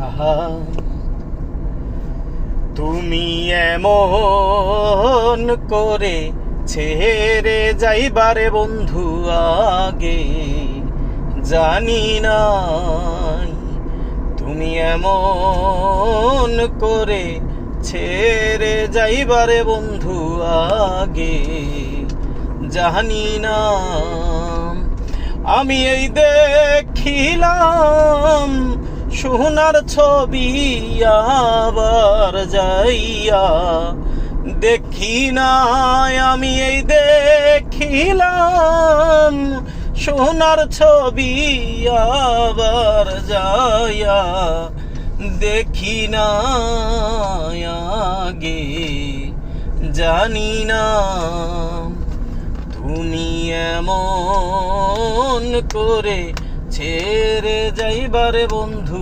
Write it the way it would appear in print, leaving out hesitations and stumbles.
আহা তুমি এমন করে ছেড়ে যাইবারে বন্ধু আগে জানি নাই, তুমি এমন করে ছেড়ে যাইবারে বন্ধু আগে জানি না। আমি এই দেখিলাম সোনার ছবি, আবার যাইয়া দেখি নাই। আমি এই দেখিলাম সোনার ছবি, আবার যাইয়া দেখি না আগে জানি না। তুমি এমন করে ছেড়ে যাইবারে বন্ধু